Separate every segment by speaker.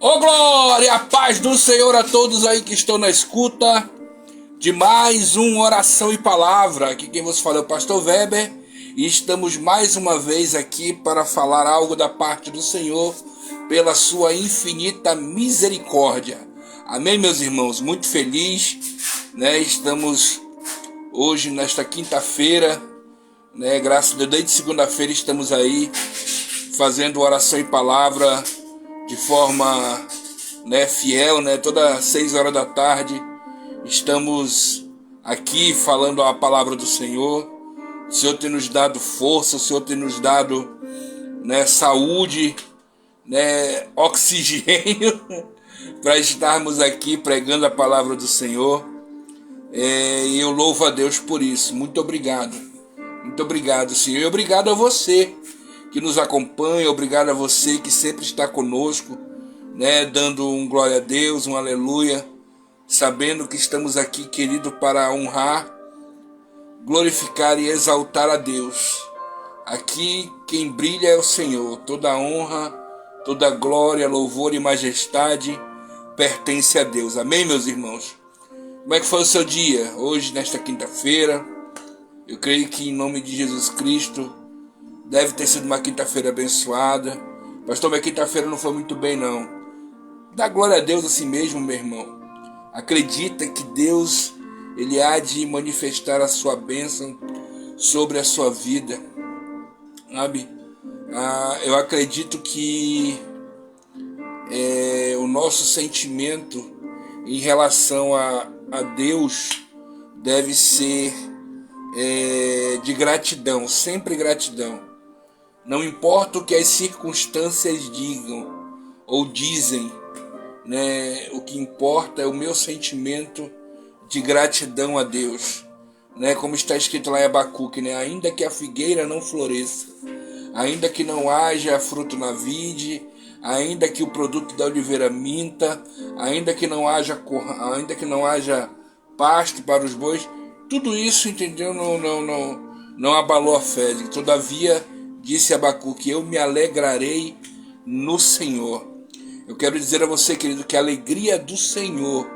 Speaker 1: Ô glória, a paz do Senhor a todos aí que estão na escuta de mais uma oração e palavra. Aqui quem vos fala é o pastor Weber e estamos mais uma vez aqui para falar algo da parte do Senhor pela sua infinita misericórdia. Amém, meus irmãos? Muito feliz, né? Estamos hoje nesta quinta-feira, né? Graças a Deus, desde segunda-feira estamos aí fazendo oração e palavra de forma, né, fiel, né? Todas 6 horas da tarde estamos aqui falando a palavra do Senhor. O Senhor tem nos dado força, o Senhor tem nos dado, né, saúde, né, oxigênio para estarmos aqui pregando a palavra do Senhor. E eu louvo a Deus por isso. Muito obrigado, Senhor. E obrigado a você que nos acompanha, obrigado a você que sempre está conosco, né, dando um glória a Deus, um aleluia, sabendo que estamos aqui, querido, para honrar, glorificar e exaltar a Deus. Aqui quem brilha é o Senhor. Toda honra, toda glória, louvor e majestade pertence a Deus. Amém, meus irmãos? Como é que foi o seu dia hoje, nesta quinta-feira? Eu creio que em nome de Jesus Cristo deve ter sido uma quinta-feira abençoada. Pastor, minha quinta-feira não foi muito bem, não. Dá glória a Deus assim mesmo, meu irmão. Acredita que Deus, Ele há de manifestar a sua bênção sobre a sua vida. Sabe? Eu acredito que o nosso sentimento em relação a Deus deve ser de gratidão, sempre gratidão. Não importa o que as circunstâncias digam ou dizem, né? O que importa é o meu sentimento de gratidão a Deus, né? Como está escrito lá em Abacuque, né? Ainda que a figueira não floresça, ainda que não haja fruto na vide, ainda que o produto da oliveira minta, ainda que não haja pasto para os bois, tudo isso, entendeu? Não abalou a fé. Todavia, disse Abacuque, eu me alegrarei no Senhor. Eu quero dizer a você, querido, que a alegria do Senhor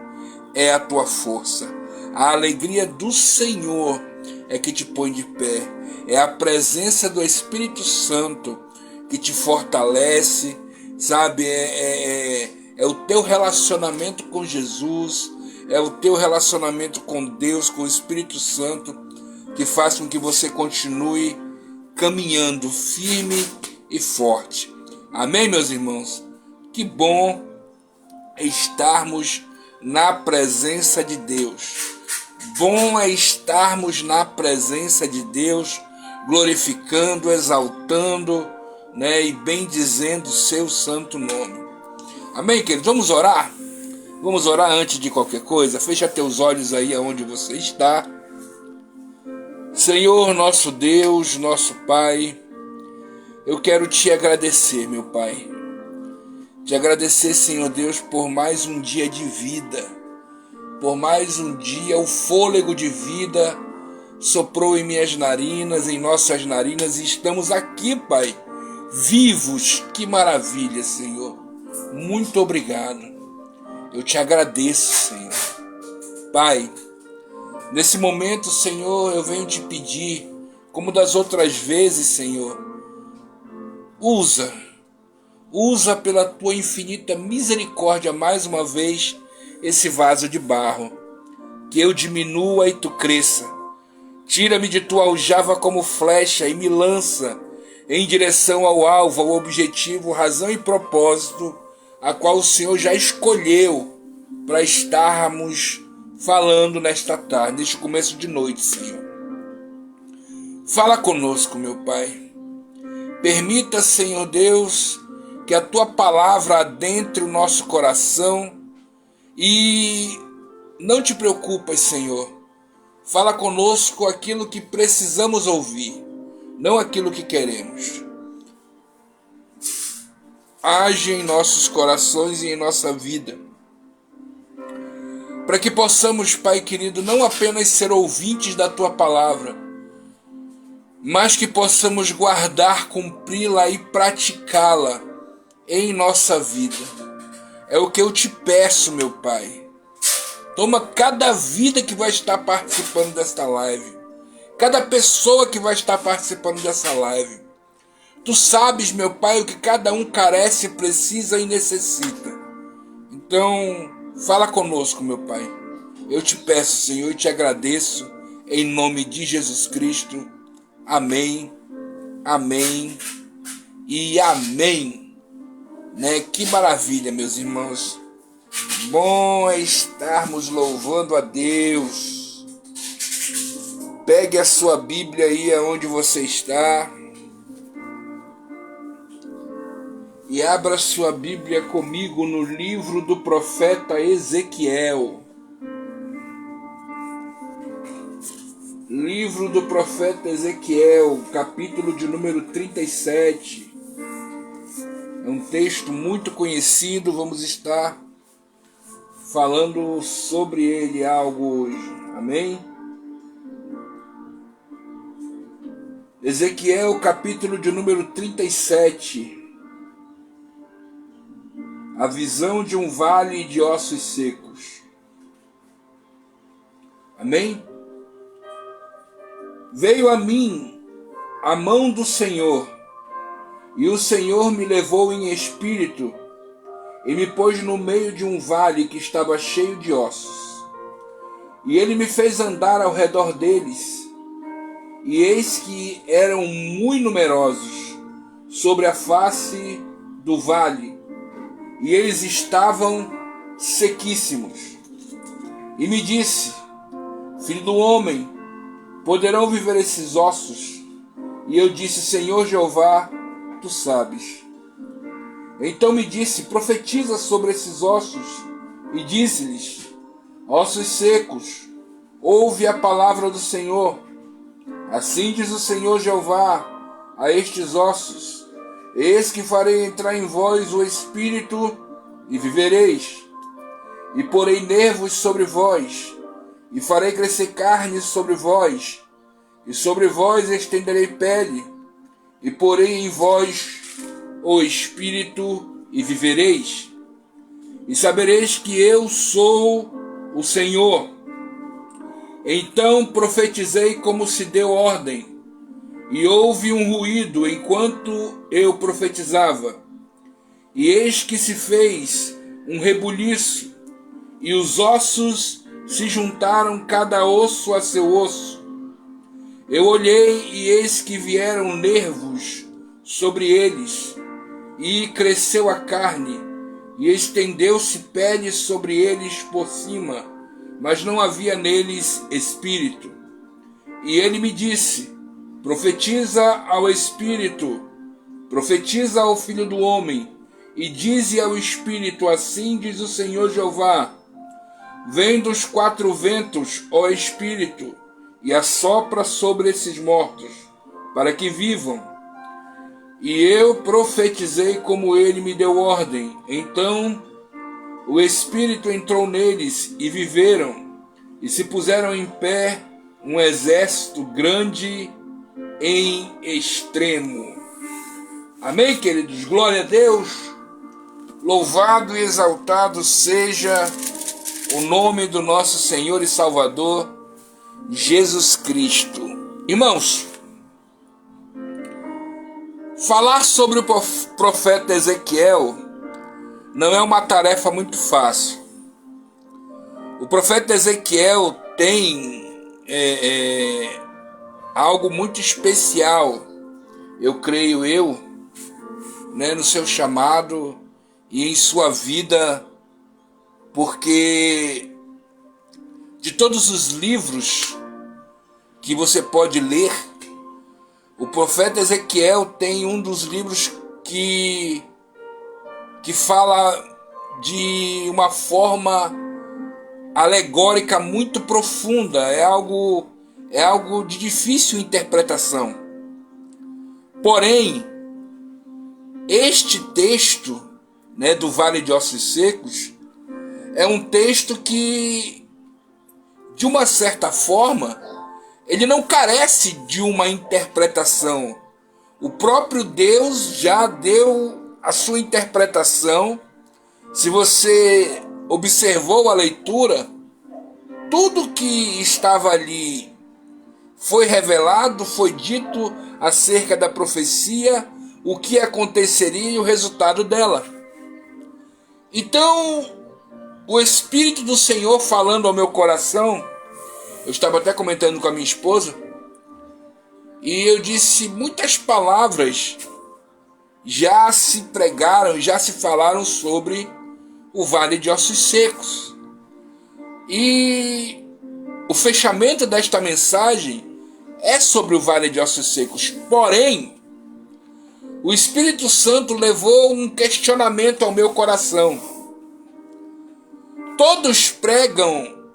Speaker 1: é a tua força. A alegria do Senhor é que te põe de pé. É a presença do Espírito Santo que te fortalece, sabe? É o teu relacionamento com Jesus, é o teu relacionamento com Deus, com o Espírito Santo, que faz com que você continue caminhando firme e forte. Amém, meus irmãos? Que bom estarmos na presença de Deus. Bom é estarmos na presença de Deus, glorificando, exaltando, né, e bendizendo o seu santo nome. Amém, queridos? Vamos orar? Vamos orar antes de qualquer coisa? Fecha teus olhos aí aonde você está. Senhor, nosso Deus, nosso Pai, eu quero te agradecer, meu Pai. Te agradecer, Senhor Deus, por mais um dia de vida. Por mais um dia, o fôlego de vida soprou em minhas narinas, em nossas narinas, e estamos aqui, Pai, vivos. Que maravilha, Senhor. Muito obrigado. Eu te agradeço, Senhor. Pai, nesse momento, Senhor, eu venho te pedir, como das outras vezes, Senhor, usa pela tua infinita misericórdia mais uma vez esse vaso de barro, que eu diminua e tu cresça. Tira-me de tua aljava como flecha e me lança em direção ao alvo, ao objetivo, razão e propósito, a qual o Senhor já escolheu para estarmos falando nesta tarde, neste começo de noite, Senhor. Fala conosco, meu Pai. Permita, Senhor Deus, que a tua palavra adentre o nosso coração e não te preocupes, Senhor. Fala conosco aquilo que precisamos ouvir, não aquilo que queremos. Age em nossos corações e em nossa vida, para que possamos, Pai querido, não apenas ser ouvintes da tua palavra, mas que possamos guardar, cumpri-la e praticá-la em nossa vida. É o que eu te peço, meu Pai. Toma cada vida que vai estar participando desta live. Cada pessoa que vai estar participando dessa live. Tu sabes, meu Pai, o que cada um carece, precisa e necessita. Então, fala conosco, meu Pai. Eu te peço, Senhor, e te agradeço. Em nome de Jesus Cristo. Amém. Amém. E amém. Né? Que maravilha, meus irmãos. Bom é estarmos louvando a Deus. Pegue a sua Bíblia aí aonde você está e abra sua Bíblia comigo no livro do profeta Ezequiel. Livro do profeta Ezequiel, capítulo de número 37. É um texto muito conhecido, vamos estar falando sobre ele algo hoje. Amém? Ezequiel, capítulo de número 37. A visão de um vale de ossos secos. Amém? Veio a mim a mão do Senhor, e o Senhor me levou em espírito e me pôs no meio de um vale que estava cheio de ossos. E ele me fez andar ao redor deles, e eis que eram muito numerosos sobre a face do vale, e eles estavam sequíssimos. E me disse: Filho do homem, poderão viver esses ossos? E eu disse: Senhor Jeová, tu sabes. Então me disse: profetiza sobre esses ossos, e disse-lhes: ossos secos, ouve a palavra do Senhor. Assim diz o Senhor Jeová a estes ossos: eis que farei entrar em vós o espírito, e vivereis. E porei nervos sobre vós, e farei crescer carne sobre vós, e sobre vós estenderei pele, e porei em vós o espírito, e vivereis. E sabereis que eu sou o Senhor. Então profetizei como se deu ordem, e houve um ruído enquanto eu profetizava. E eis que se fez um rebuliço, e os ossos se juntaram cada osso a seu osso. Eu olhei, e eis que vieram nervos sobre eles, e cresceu a carne, e estendeu-se pele sobre eles por cima, mas não havia neles espírito. E ele me disse: profetiza ao espírito, profetiza ao filho do homem, e dize ao espírito: assim diz o Senhor Jeová: vem dos quatro ventos, ó espírito, e assopra sobre esses mortos, para que vivam. E eu profetizei como ele me deu ordem. Então o espírito entrou neles, e viveram, e se puseram em pé um exército grande em extremo. Amém, queridos? Glória a Deus. Louvado e exaltado seja o nome do nosso Senhor e Salvador Jesus Cristo. Irmãos, falar sobre o profeta Ezequiel não é uma tarefa muito fácil. O profeta Ezequiel tem algo muito especial, eu creio no seu chamado e em sua vida, porque de todos os livros que você pode ler, o profeta Ezequiel tem um dos livros que fala de uma forma alegórica muito profunda. É algo de difícil interpretação. Porém, este texto, do Vale de Ossos Secos, é um texto que, de uma certa forma, ele não carece de uma interpretação. O próprio Deus já deu a sua interpretação Se você observou a leitura, tudo que estava ali foi revelado, foi dito acerca da profecia, o que aconteceria e o resultado dela. Então, o Espírito do Senhor falando ao meu coração, eu estava até comentando com a minha esposa, e eu disse, muitas palavras já se pregaram, já se falaram sobre o Vale de Ossos Secos. E o fechamento desta mensagem é sobre o Vale de Ossos Secos. Porém, o Espírito Santo levou um questionamento ao meu coração. Todos pregam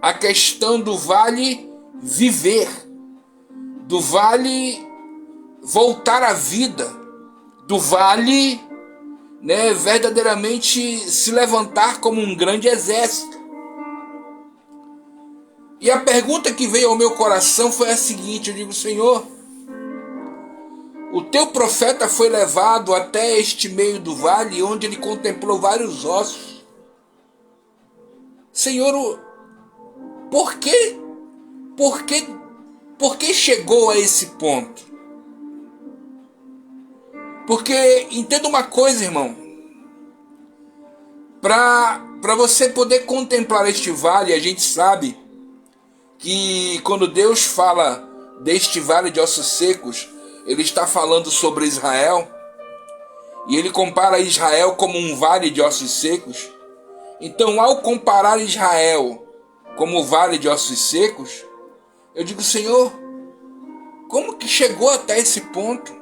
Speaker 1: a questão do vale viver, do vale voltar à vida, do vale, verdadeiramente se levantar como um grande exército. E a pergunta que veio ao meu coração foi a seguinte, eu digo, Senhor, o teu profeta foi levado até este meio do vale, onde ele contemplou vários ossos. Senhor, por que chegou a esse ponto? Porque, entenda uma coisa, irmão, para você poder contemplar este vale, a gente sabe que quando Deus fala deste vale de ossos secos, ele está falando sobre Israel, e ele compara Israel como um vale de ossos secos. Então, ao comparar Israel como o vale de ossos secos, eu digo, Senhor, como que chegou até esse ponto?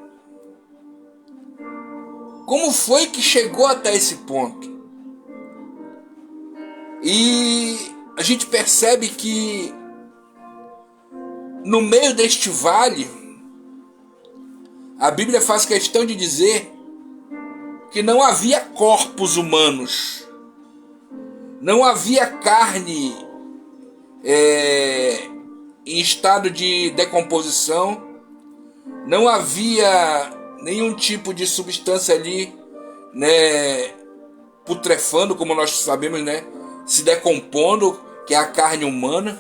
Speaker 1: Como foi que chegou até esse ponto? E a gente percebe que no meio deste vale, a Bíblia faz questão de dizer que não havia corpos humanos, não havia carne em estado de decomposição, não havia nenhum tipo de substância ali, putrefando, como nós sabemos, se decompondo, que é a carne humana.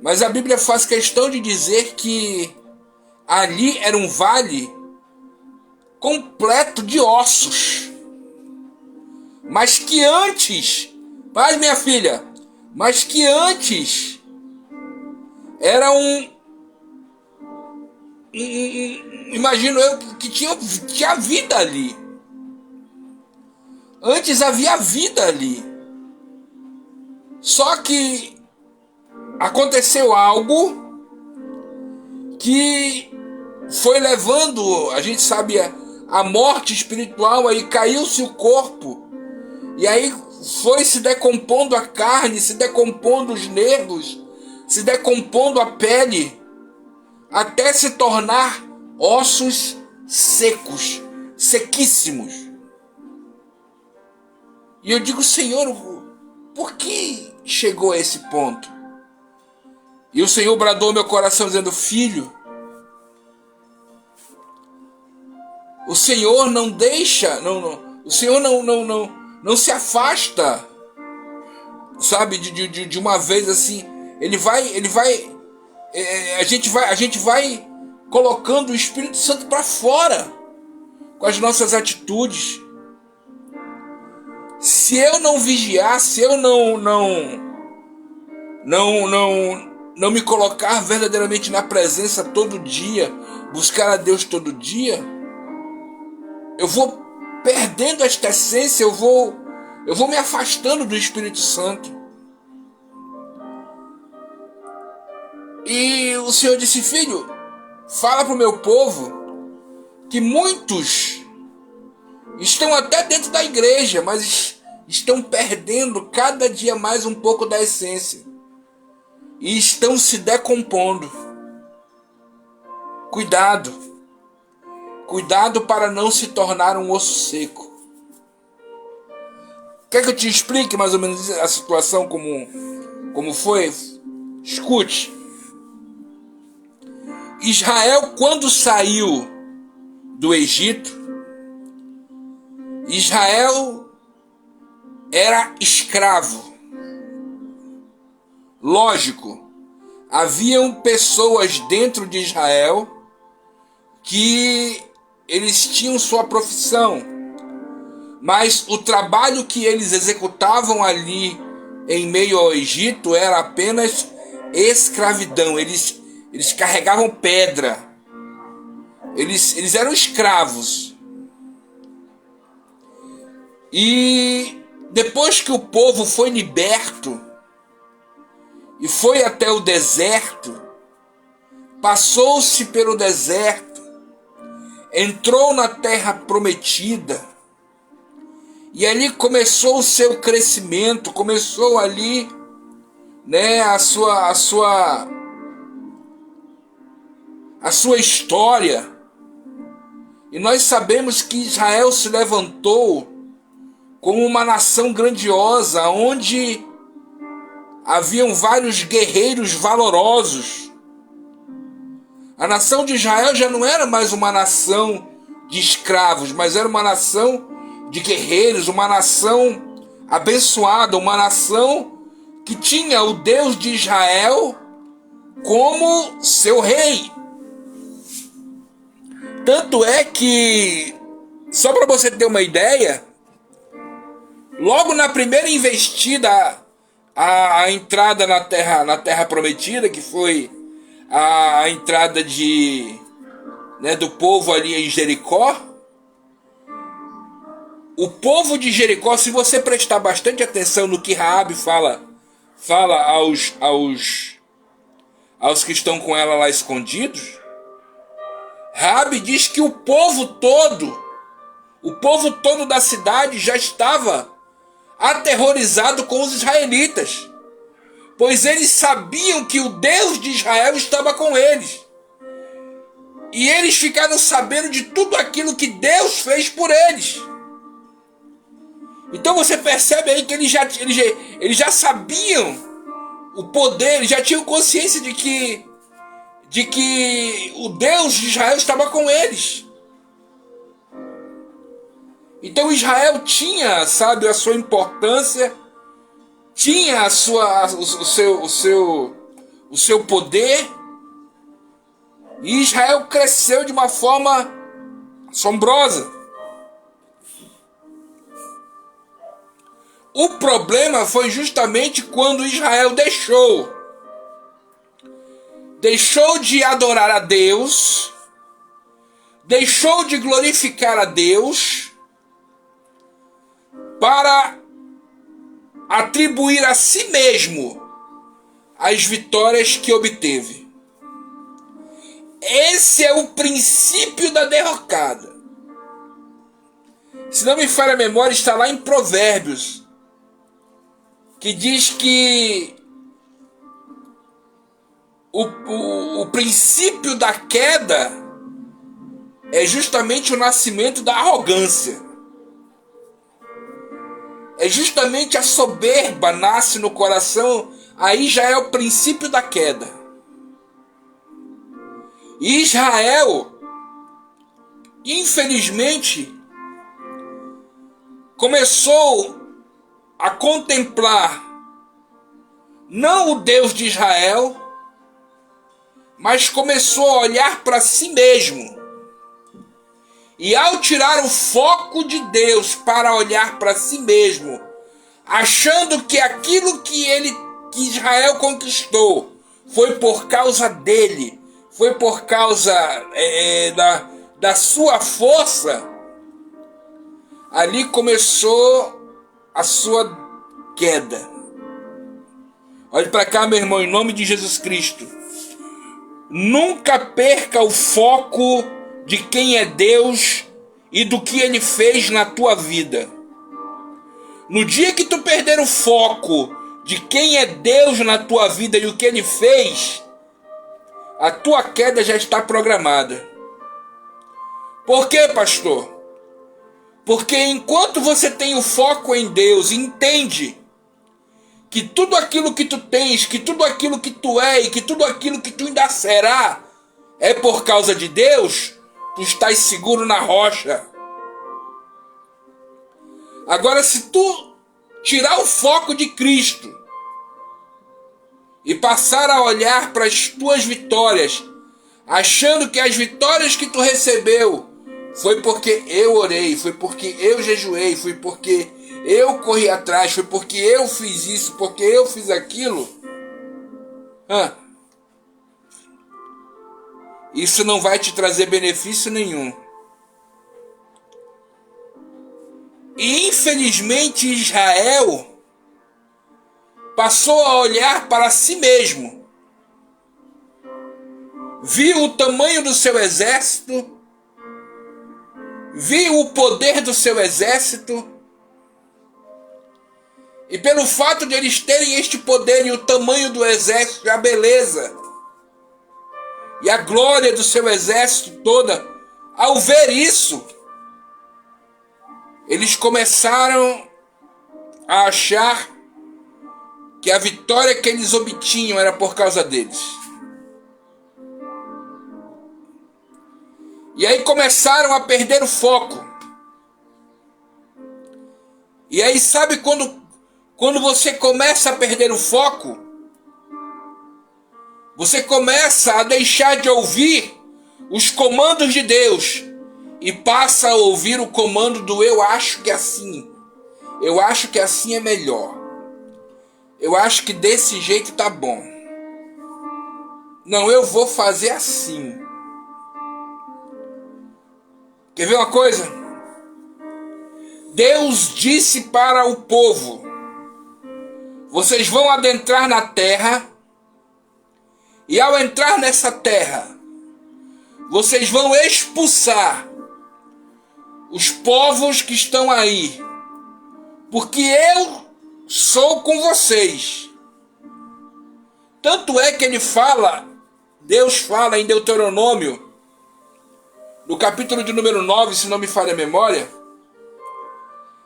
Speaker 1: Mas a Bíblia faz questão de dizer que ali era um vale completo de ossos. Mas que antes, paz, minha filha, mas que antes era imagino eu que tinha vida ali. Antes havia vida ali. Só que aconteceu algo que foi levando, a gente sabe, a morte espiritual, aí caiu-se o corpo, e aí foi se decompondo a carne, se decompondo os nervos, se decompondo a pele, até se tornar ossos secos, sequíssimos. E eu digo, Senhor, por que chegou a esse ponto? E o Senhor bradou ao meu coração dizendo, filho, o Senhor não deixa, o Senhor não se afasta, sabe, de uma vez assim. Ele vai, a gente vai colocando o Espírito Santo para fora com as nossas atitudes. Se eu não vigiar, se eu não me colocar verdadeiramente na presença todo dia, buscar a Deus todo dia, eu vou perdendo esta essência, eu vou me afastando do Espírito Santo. E o Senhor disse, filho, fala para o meu povo que muitos estão até dentro da igreja, mas estão perdendo cada dia mais um pouco da essência. E estão se decompondo. Cuidado. Cuidado para não se tornar um osso seco. Quer que eu te explique mais ou menos a situação como foi? Escute. Israel, quando saiu do Egito, Israel era escravo. Lógico, haviam pessoas dentro de Israel que eles tinham sua profissão, mas o trabalho que eles executavam ali em meio ao Egito era apenas escravidão. Eles carregavam pedra, eles eram escravos. E depois que o povo foi liberto e foi até o deserto, passou-se pelo deserto, entrou na terra prometida, e ali começou o seu crescimento, começou ali, né, a sua história. E nós sabemos que Israel se levantou como uma nação grandiosa, onde haviam vários guerreiros valorosos. A nação de Israel já não era mais uma nação de escravos, mas era uma nação de guerreiros, uma nação abençoada, uma nação que tinha o Deus de Israel como seu rei. Tanto é que, só para você ter uma ideia, logo na primeira investida, a entrada na terra prometida, que foi a entrada do povo ali em Jericó, o povo de Jericó, se você prestar bastante atenção no que Raabe fala aos que estão com ela lá escondidos, Raabe diz que o povo todo da cidade já estava aterrorizado com os israelitas, pois eles sabiam que o Deus de Israel estava com eles. E eles ficaram sabendo de tudo aquilo que Deus fez por eles. Então você percebe aí que eles já sabiam o poder, eles já tinham consciência de que o Deus de Israel estava com eles. Então Israel tinha, sabe, a sua importância, tinha o seu poder, e Israel cresceu de uma forma assombrosa. O problema foi justamente quando Israel deixou de adorar a Deus, deixou de glorificar a Deus, para atribuir a si mesmo as vitórias que obteve. Esse é o princípio da derrocada. Se não me falha a memória, está lá em Provérbios, que diz que o princípio da queda é justamente o nascimento da arrogância. É justamente a soberba nasce no coração, aí já é o princípio da queda. E Israel, infelizmente, começou a contemplar não o Deus de Israel, mas começou a olhar para si mesmo. E ao tirar o foco de Deus para olhar para si mesmo, achando que aquilo que Israel conquistou foi por causa dele, foi por causa da sua força, ali começou a sua queda. Olhe para cá, meu irmão, em nome de Jesus Cristo. Nunca perca o foco de quem é Deus e do que Ele fez na tua vida. No dia que tu perder o foco de quem é Deus na tua vida e o que Ele fez, a tua queda já está programada. Por quê, pastor? Porque enquanto você tem o foco em Deus, entende que tudo aquilo que tu tens, que tudo aquilo que tu é e que tudo aquilo que tu ainda será é por causa de Deus, tu estás seguro na rocha. Agora, se tu tirar o foco de Cristo e passar a olhar para as tuas vitórias, achando que as vitórias que tu recebeu foi porque eu orei, foi porque eu jejuei, foi porque eu corri atrás, foi porque eu fiz isso, porque eu fiz aquilo. Isso não vai te trazer benefício nenhum. E infelizmente Israel passou a olhar para si mesmo. Viu o tamanho do seu exército, viu o poder do seu exército, e pelo fato de eles terem este poder e o tamanho do exército, a beleza e a glória do seu exército toda, ao ver isso, eles começaram a achar que a vitória que eles obtinham era por causa deles. E aí começaram a perder o foco. E aí sabe quando você começa a perder o foco? Você começa a deixar de ouvir os comandos de Deus e passa a ouvir o comando do eu acho que é assim. Eu acho que assim é melhor. Eu acho que desse jeito tá bom. Não, eu vou fazer assim. Quer ver uma coisa? Deus disse para o povo: vocês vão adentrar na terra, e ao entrar nessa terra, vocês vão expulsar os povos que estão aí, porque eu sou com vocês. Tanto é que ele fala, Deus fala em Deuteronômio, no capítulo de número 9, se não me falha a memória,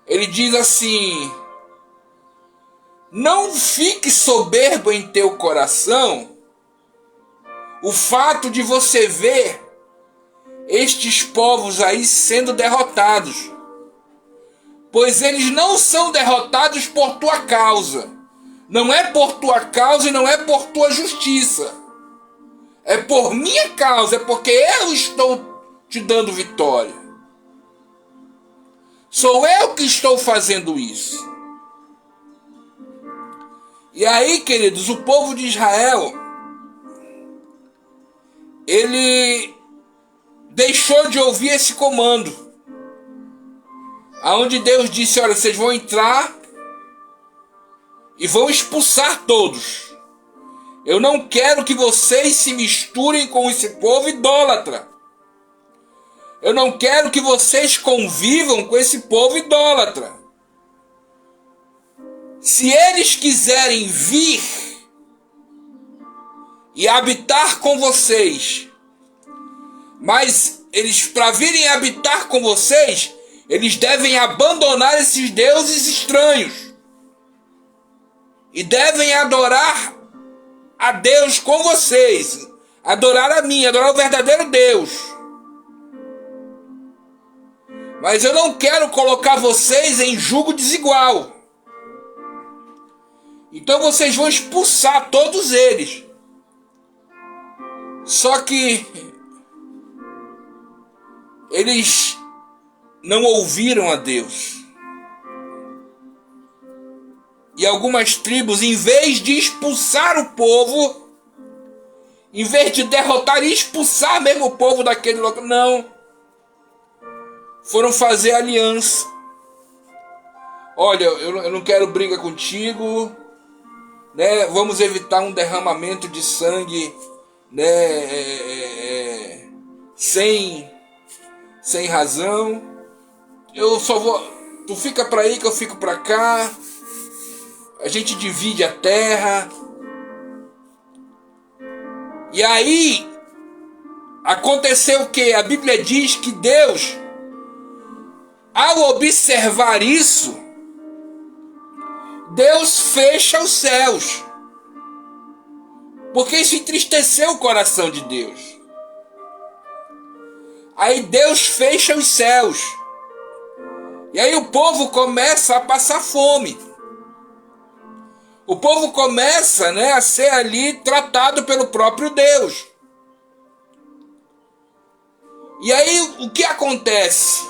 Speaker 1: ele diz assim: não fique soberbo em teu coração o fato de você ver estes povos aí sendo derrotados, pois eles não são derrotados por tua causa. Não é por tua causa e não é por tua justiça. É por minha causa, é porque eu estou te dando vitória. Sou eu que estou fazendo isso. E aí, queridos, o povo de Israel, ele deixou de ouvir esse comando, aonde Deus disse: olha, vocês vão entrar e vão expulsar todos. Eu não quero que vocês se misturem com esse povo idólatra. Eu não quero que vocês convivam com esse povo idólatra. Se eles quiserem vir e habitar com vocês, mas eles, para virem habitar com vocês, eles devem abandonar esses deuses estranhos e devem adorar a Deus com vocês, adorar a mim, adorar o verdadeiro Deus. Mas eu não quero colocar vocês em jugo desigual. Então vocês vão expulsar todos eles. Só que eles não ouviram a Deus. E algumas tribos, em vez de expulsar o povo, em vez de derrotar e expulsar mesmo o povo daquele local, não. Foram fazer aliança. Olha, eu não quero briga contigo, né? Vamos evitar um derramamento de sangue, né? Sem razão. Eu só vou. Tu fica pra aí que eu fico pra cá. A gente divide a terra. E aí aconteceu o que? A Bíblia diz que Deus, ao observar isso, Deus fecha os céus, porque isso entristeceu o coração de Deus. Aí Deus fecha os céus, e aí o povo começa a passar fome. O povo começa, né, a ser ali tratado pelo próprio Deus. E aí o que acontece?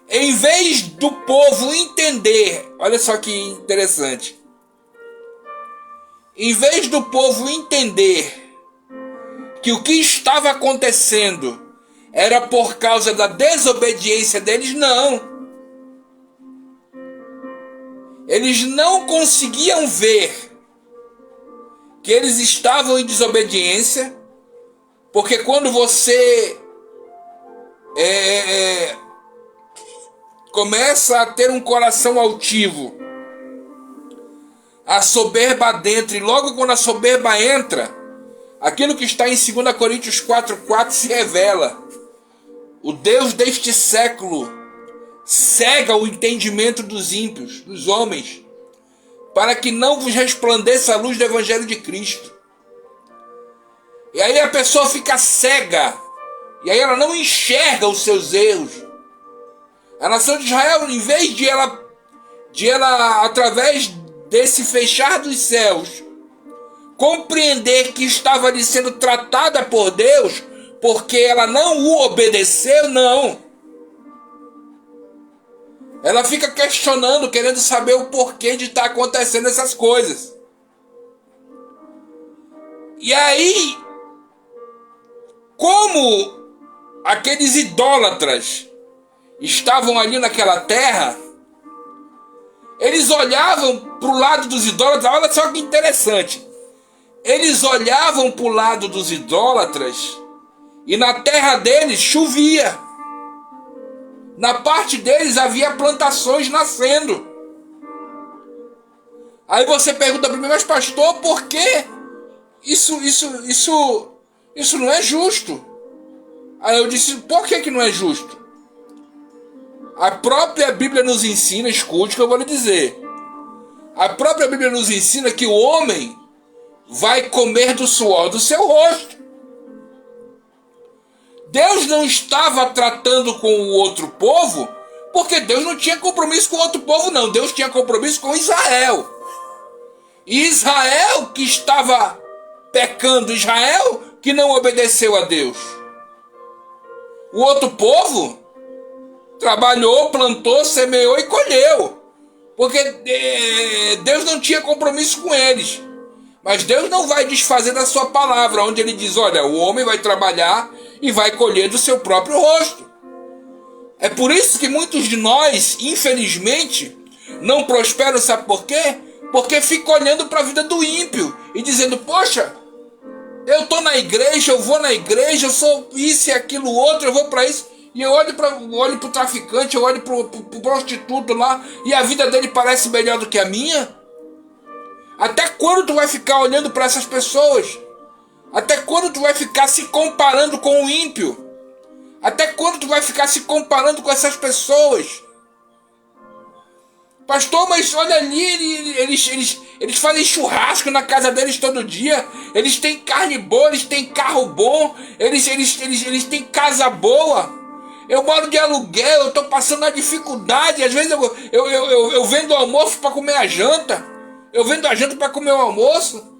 Speaker 1: Em vez do povo entender, olha só que interessante. Em vez do povo entender que o que estava acontecendo era por causa da desobediência deles, não. Eles não conseguiam ver que eles estavam em desobediência, porque quando você começa a ter um coração altivo, a soberba dentro, e logo quando a soberba entra, aquilo que está em 2 Coríntios 4,4 se revela. O Deus deste século cega o entendimento dos ímpios, dos homens, para que não vos resplandeça a luz do Evangelho de Cristo. E aí a pessoa fica cega, e aí ela não enxerga os seus erros. A nação de Israel, em vez de ela através desse fechar dos céus, compreender que estava ali sendo tratada por Deus, porque ela não o obedeceu, não. Ela fica questionando, querendo saber o porquê de estar acontecendo essas coisas. E aí, como aqueles idólatras estavam ali naquela terra, eles olhavam para o lado dos idólatras. Olha só que interessante. Eles olhavam para o lado dos idólatras e na terra deles chovia. Na parte deles havia plantações nascendo. Aí você pergunta para mim, mas pastor, por que isso não é justo? Aí eu disse, por que não é justo? A própria Bíblia nos ensina, escute o que eu vou lhe dizer. A própria Bíblia nos ensina que o homem vai comer do suor do seu rosto. Deus não estava tratando com o outro povo, porque Deus não tinha compromisso com o outro povo, não. Deus tinha compromisso com Israel. E Israel que estava pecando, Israel que não obedeceu a Deus. O outro povo trabalhou, plantou, semeou e colheu, porque Deus não tinha compromisso com eles. Mas Deus não vai desfazer da sua palavra, onde ele diz, olha, o homem vai trabalhar e vai colher do seu próprio rosto. É por isso que muitos de nós, infelizmente, não prosperam, sabe por quê? Porque ficam olhando para a vida do ímpio e dizendo, poxa, eu estou na igreja, eu vou na igreja, eu sou isso e aquilo outro, eu vou para isso. E eu olho para o traficante, eu olho para o prostituto lá, e a vida dele parece melhor do que a minha. Até quando tu vai ficar olhando para essas pessoas? Até quando tu vai ficar se comparando com o ímpio? Até quando tu vai ficar se comparando com essas pessoas? Pastor, mas olha ali, eles fazem churrasco na casa deles todo dia. Eles têm carne boa, eles têm carro bom, eles têm casa boa. Eu moro de aluguel, eu estou passando uma dificuldade. Às vezes eu vendo o almoço para comer a janta. Eu vendo a janta para comer o almoço.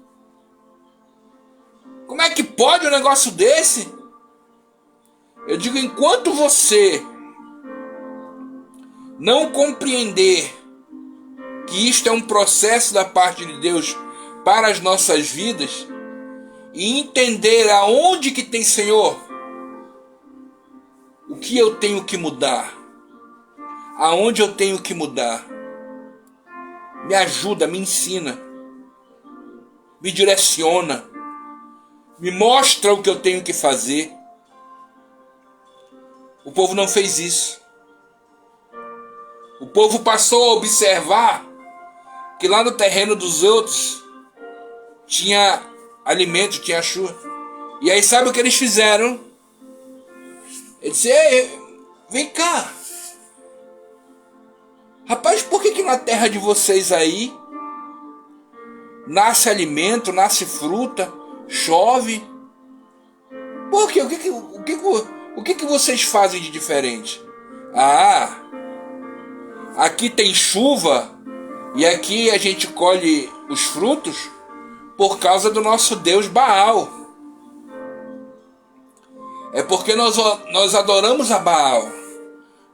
Speaker 1: Como é que pode um negócio desse? Eu digo, enquanto você não compreender que isto é um processo da parte de Deus para as nossas vidas, e entender aonde que tem, Senhor, o que eu tenho que mudar, aonde eu tenho que mudar, me ajuda, me ensina, me direciona, me mostra o que eu tenho que fazer. O povo não fez isso. O povo passou a observar que lá no terreno dos outros tinha alimento, tinha chuva. E aí sabe o que eles fizeram? Ele disse, ei, vem cá. Rapaz, por que na terra de vocês aí nasce alimento, nasce fruta, chove? Por quê? O que vocês fazem de diferente? Ah, aqui tem chuva E aqui a gente colhe os frutos por causa do nosso Deus Baal. É porque nós adoramos a Baal.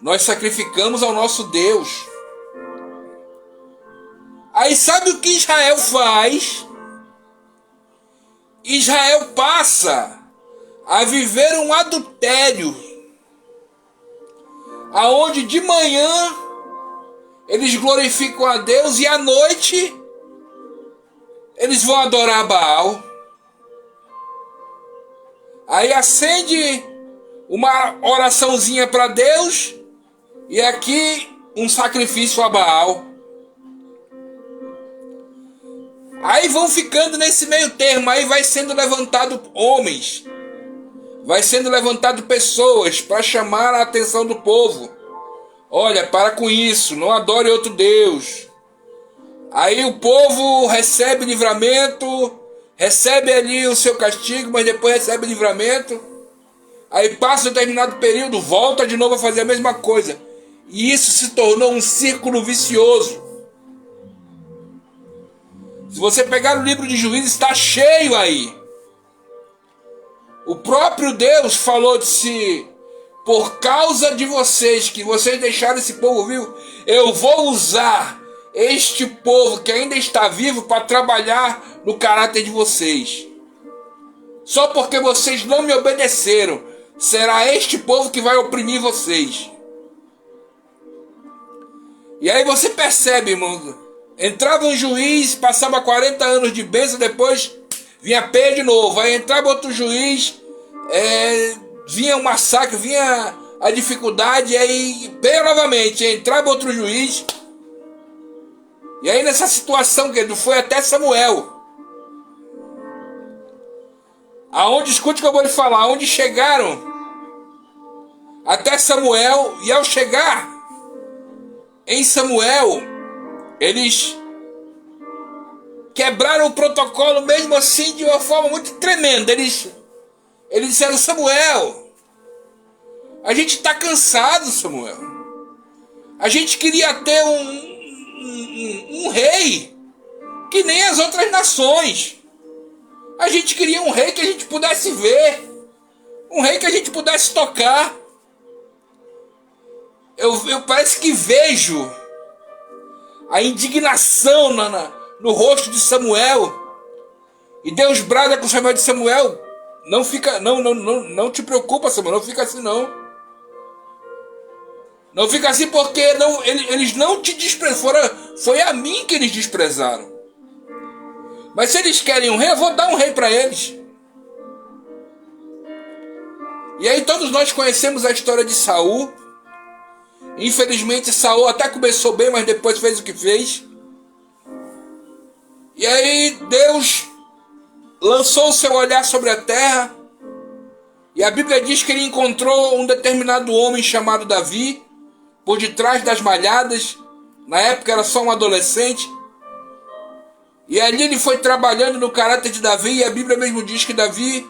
Speaker 1: Nós sacrificamos ao nosso Deus. Aí sabe o que Israel faz? Israel passa a viver um adultério, aonde de manhã eles glorificam a Deus e à noite eles vão adorar Baal. Aí acende uma oraçãozinha para Deus e aqui um sacrifício a Baal. Aí vão ficando nesse meio termo, aí vai sendo levantado homens, vai sendo levantado pessoas para chamar a atenção do povo. Olha, para com isso, não adore outro Deus. Aí o povo recebe livramento, recebe ali o seu castigo, mas depois recebe livramento. Aí passa um determinado período, volta de novo a fazer a mesma coisa. E isso se tornou um círculo vicioso. Se você pegar o livro de Juízes, está cheio aí. O próprio Deus falou de si: por causa de vocês, que vocês deixaram esse povo vivo, eu vou usar este povo que ainda está vivo para trabalhar no caráter de vocês. Só porque vocês não me obedeceram, será este povo que vai oprimir vocês. E aí você percebe, irmão, entrava um juiz, passava 40 anos de bênção, depois vinha pé de novo. Aí entrava outro juiz, vinha um massacre, vinha a dificuldade, aí pé novamente, entrava outro juiz. E aí nessa situação, que foi até Samuel, aonde, escute o que eu vou lhe falar, aonde chegaram até Samuel, e ao chegar em Samuel, eles quebraram o protocolo mesmo assim de uma forma muito tremenda. Eles disseram: Samuel, a gente está cansado, Samuel. A gente queria ter um rei que nem as outras nações. A gente queria um rei que a gente pudesse ver, um rei que a gente pudesse tocar. Eu parece que vejo a indignação no rosto de Samuel. E Deus brada com Samuel de Samuel: não te preocupa, Samuel, não fica assim não. Não fica assim, porque eles não te desprezaram. Foi a mim que eles desprezaram. Mas se eles querem um rei, eu vou dar um rei para eles. E aí todos nós conhecemos a história de Saul. Infelizmente Saul até começou bem, mas depois fez o que fez. E aí Deus lançou o seu olhar sobre a terra. E a Bíblia diz que ele encontrou um determinado homem chamado Davi por detrás das malhadas. Na época era só um adolescente. E ali ele foi trabalhando no caráter de Davi. E a Bíblia mesmo diz que Davi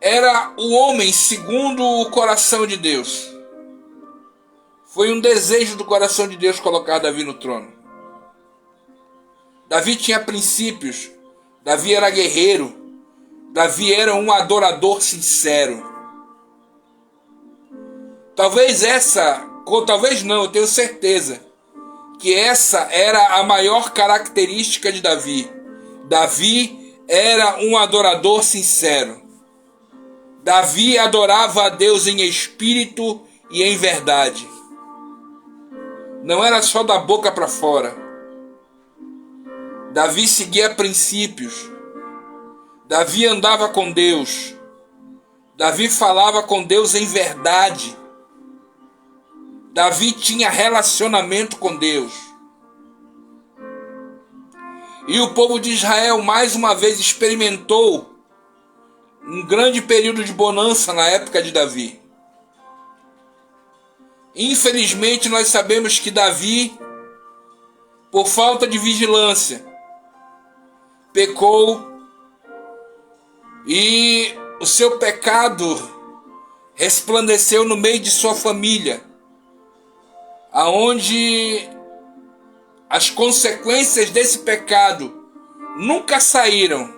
Speaker 1: era o homem segundo o coração de Deus. Foi um desejo do coração de Deus colocar Davi no trono. Davi tinha princípios. Davi era guerreiro. Davi era um adorador sincero. Talvez não, eu tenho certeza que essa era a maior característica de Davi. Davi era um adorador sincero. Davi adorava a Deus em espírito e em verdade. Não era só da boca para fora. Davi seguia princípios. Davi andava com Deus. Davi falava com Deus em verdade. Davi tinha relacionamento com Deus. E o povo de Israel mais uma vez experimentou um grande período de bonança na época de Davi. Infelizmente nós sabemos que Davi, por falta de vigilância, pecou, e o seu pecado resplandeceu no meio de sua família, aonde as consequências desse pecado nunca saíram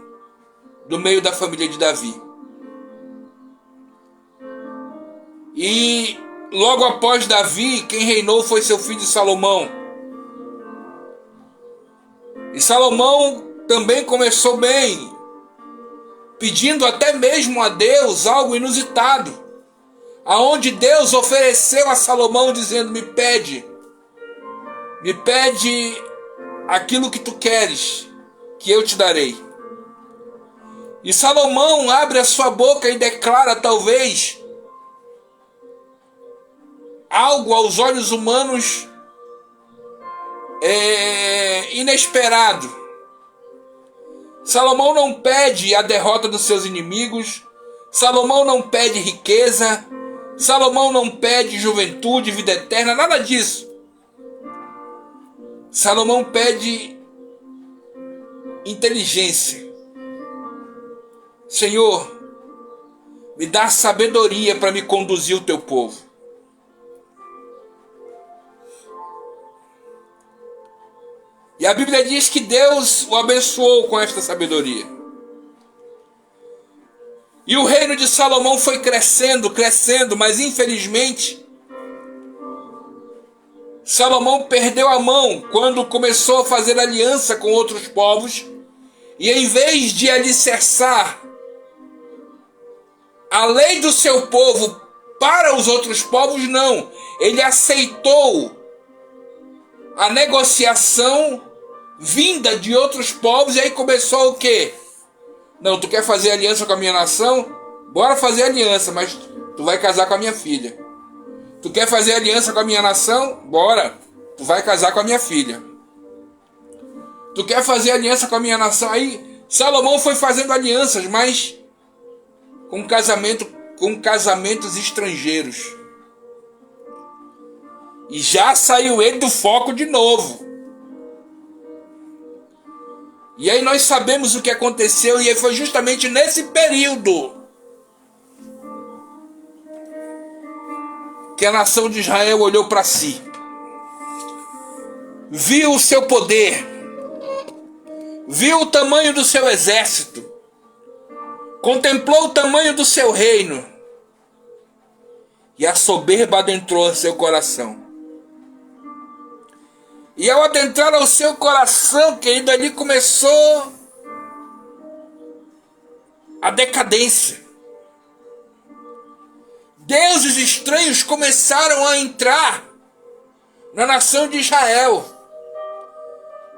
Speaker 1: do meio da família de Davi. E logo após Davi, quem reinou foi seu filho Salomão. E Salomão também começou bem, pedindo até mesmo a Deus algo inusitado, aonde Deus ofereceu a Salomão dizendo: me pede aquilo que tu queres, que eu te darei. E Salomão abre a sua boca e declara talvez algo aos olhos humanos inesperado. Salomão não pede a derrota dos seus inimigos, Salomão não pede riqueza, Salomão não pede juventude, vida eterna, nada disso. Salomão pede inteligência. Senhor, me dá sabedoria para me conduzir o teu povo. E a Bíblia diz que Deus o abençoou com esta sabedoria. E o reino de Salomão foi crescendo, mas infelizmente Salomão perdeu a mão quando começou a fazer aliança com outros povos. E em vez de alicerçar a lei do seu povo para os outros povos, não. Ele aceitou a negociação vinda de outros povos, e aí começou o quê? Não, tu quer fazer aliança com a minha nação? Bora fazer aliança, mas tu vai casar com a minha filha. Tu quer fazer aliança com a minha nação? Bora, tu vai casar com a minha filha. Tu quer fazer aliança com a minha nação? Aí Salomão foi fazendo alianças, mas com casamentos estrangeiros. E já saiu ele do foco de novo. E aí nós sabemos o que aconteceu, e foi justamente nesse período que a nação de Israel olhou para si, viu o seu poder, viu o tamanho do seu exército, contemplou o tamanho do seu reino, e a soberba adentrou em seu coração. E ao adentrar ao seu coração, querido, ali começou a decadência. Deuses estranhos começaram a entrar na nação de Israel.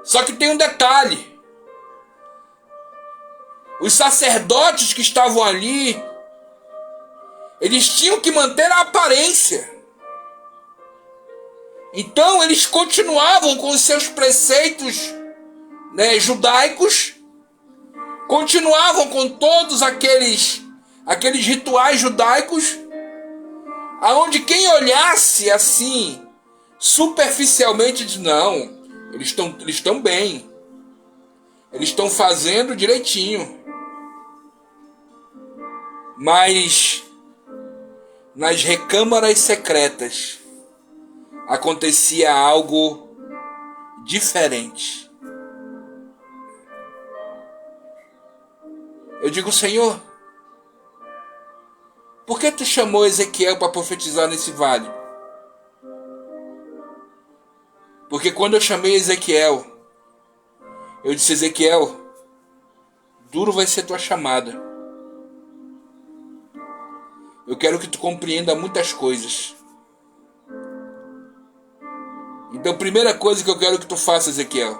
Speaker 1: Só que tem um detalhe. Os sacerdotes que estavam ali, eles tinham que manter a aparência. Então eles continuavam com os seus preceitos, judaicos, continuavam com todos aqueles rituais judaicos, aonde quem olhasse assim, superficialmente, diz: não, eles estão bem, eles estão fazendo direitinho. Mas nas recâmaras secretas acontecia algo diferente. Eu digo: Senhor, por que tu chamou Ezequiel para profetizar nesse vale? Porque quando eu chamei Ezequiel, eu disse: Ezequiel, duro vai ser tua chamada. Eu quero que tu compreenda muitas coisas. Então, primeira coisa que eu quero que tu faça, Ezequiel,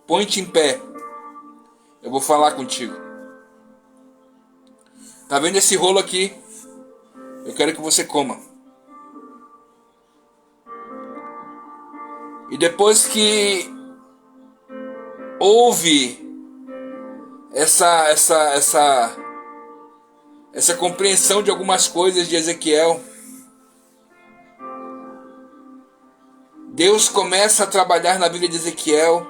Speaker 1: põe-te em pé. Eu vou falar contigo. Tá vendo esse rolo aqui? Eu quero que você coma. E depois que houve essa compreensão de algumas coisas de Ezequiel, Deus começa a trabalhar na vida de Ezequiel.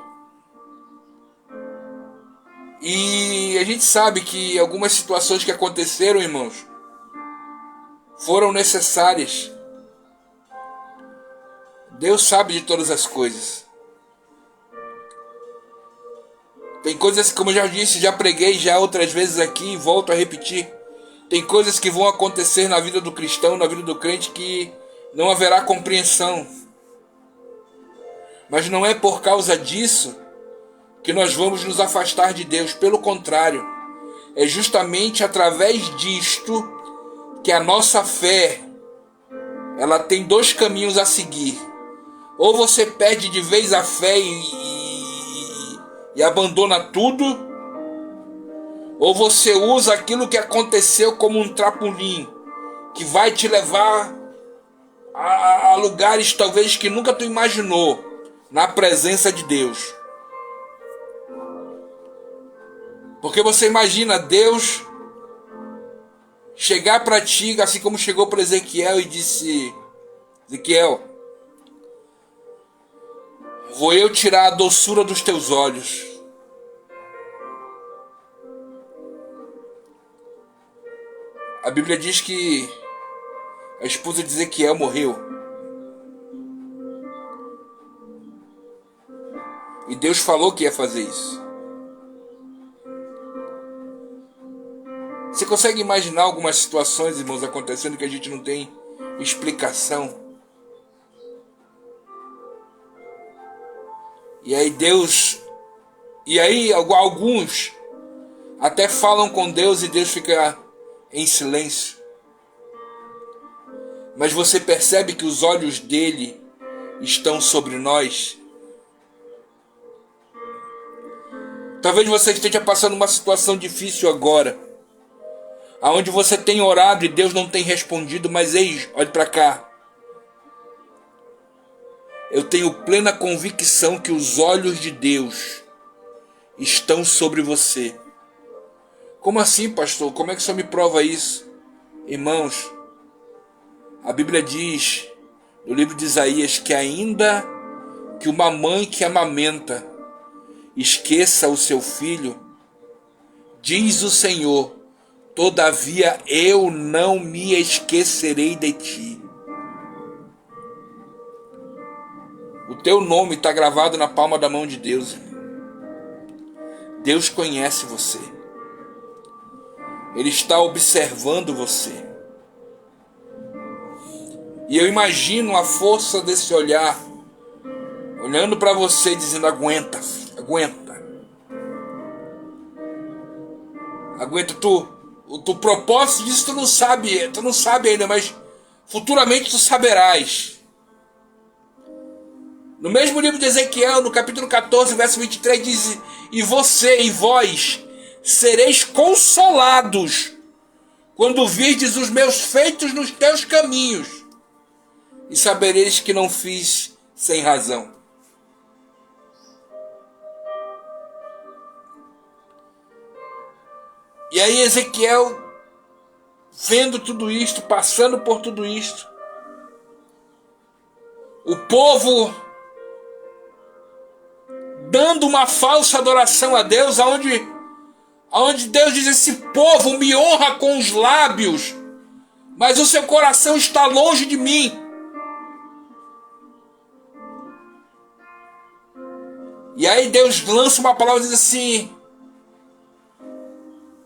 Speaker 1: E a gente sabe que algumas situações que aconteceram, irmãos, foram necessárias. Deus sabe de todas as coisas. Tem coisas que, como eu já disse, já preguei já outras vezes aqui e volto a repetir. Tem coisas que vão acontecer na vida do cristão, na vida do crente, que não haverá compreensão. Mas não é por causa disso que nós vamos nos afastar de Deus. Pelo contrário, é justamente através disto que a nossa fé, ela tem dois caminhos a seguir. Ou você perde de vez a fé e abandona tudo, ou você usa aquilo que aconteceu como um trampolim, que vai te levar a lugares talvez que nunca tu imaginou, na presença de Deus. Porque você imagina Deus chegar para ti, assim como chegou para Ezequiel e disse: Ezequiel, vou eu tirar a doçura dos teus olhos. A Bíblia diz que a esposa de Ezequiel morreu. E Deus falou que ia fazer isso. Você consegue imaginar algumas situações, irmãos, acontecendo que a gente não tem explicação? E aí alguns até falam com Deus e Deus fica em silêncio. Mas você percebe que os olhos dele estão sobre nós? Talvez você esteja passando uma situação difícil agora, aonde você tem orado e Deus não tem respondido, mas eis, olhe para cá. Eu tenho plena convicção que os olhos de Deus estão sobre você. Como assim, pastor? Como é que o senhor me prova isso? Irmãos, a Bíblia diz, no livro de Isaías, que ainda que uma mãe que amamenta esqueça o seu filho, diz o Senhor, todavia eu não me esquecerei de ti. O teu nome está gravado na palma da mão de Deus. Deus conhece você. Ele está observando você. E eu imagino a força desse olhar, olhando para você e dizendo: aguenta, aguenta. Aguenta, o propósito disso tu não sabe ainda, mas futuramente tu saberás. No mesmo livro de Ezequiel, no capítulo 14, verso 23, diz: e você e vós sereis consolados quando virdes os meus feitos nos teus caminhos, e sabereis que não fiz sem razão. E aí Ezequiel, vendo tudo isto, passando por tudo isto, o povo dando uma falsa adoração a Deus, aonde Deus diz: esse povo me honra com os lábios, mas o seu coração está longe de mim. E aí Deus lança uma palavra e diz assim: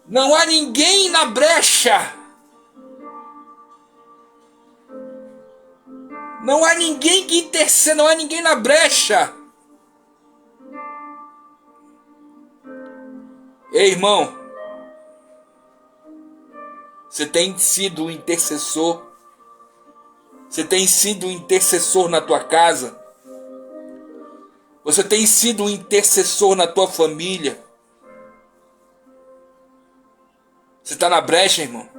Speaker 1: não há ninguém na brecha, não há ninguém que interceda, não há ninguém na brecha. Ei, irmão, você tem sido um intercessor? Você tem sido um intercessor na tua casa? Você tem sido um intercessor na tua família? Você está na brecha, irmão?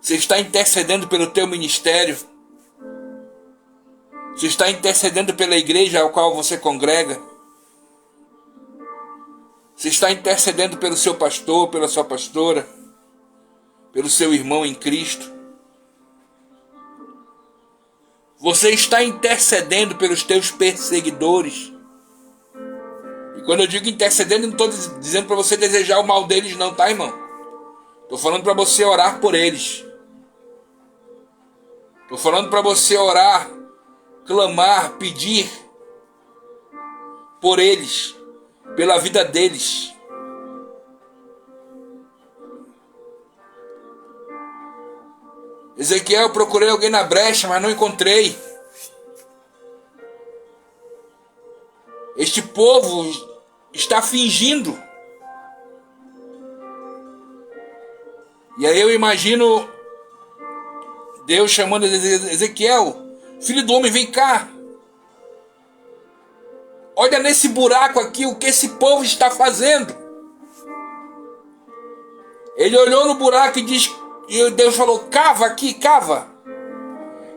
Speaker 1: Você está intercedendo pelo teu ministério? Você está intercedendo pela igreja ao qual você congrega? Você está intercedendo pelo seu pastor, pela sua pastora, pelo seu irmão em Cristo? Você está intercedendo pelos teus perseguidores? E quando eu digo intercedendo, não estou dizendo para você desejar o mal deles não, tá, irmão? Estou falando para você orar por eles. Estou falando para você orar, clamar, pedir por eles, pela vida deles. Ezequiel, eu procurei alguém na brecha, mas não encontrei. Este povo está fingindo. E aí eu imagino Deus chamando Ezequiel, filho do homem, vem cá. Olha nesse buraco aqui o que esse povo está fazendo. Ele olhou no buraco e Deus falou, cava aqui, cava,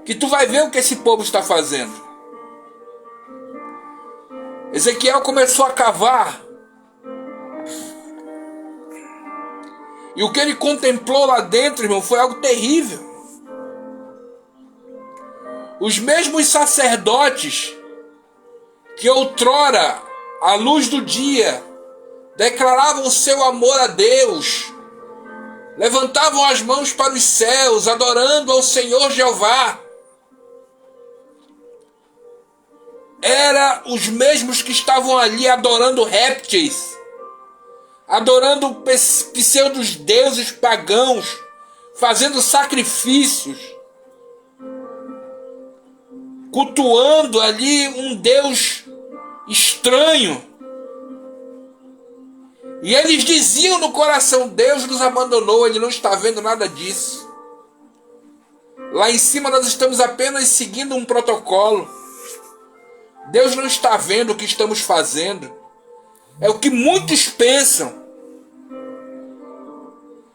Speaker 1: que tu vai ver o que esse povo está fazendo. Ezequiel começou a cavar. E o que ele contemplou lá dentro, irmão, foi algo terrível. Os mesmos sacerdotes que outrora, à luz do dia, declaravam o seu amor a Deus, levantavam as mãos para os céus, adorando ao Senhor Jeová, eram os mesmos que estavam ali adorando répteis, adorando pseudos deuses pagãos, fazendo sacrifícios, cultuando ali um Deus estranho. E eles diziam no coração, Deus nos abandonou, Ele não está vendo nada disso. Lá em cima nós estamos apenas seguindo um protocolo. Deus não está vendo o que estamos fazendo. É o que muitos pensam.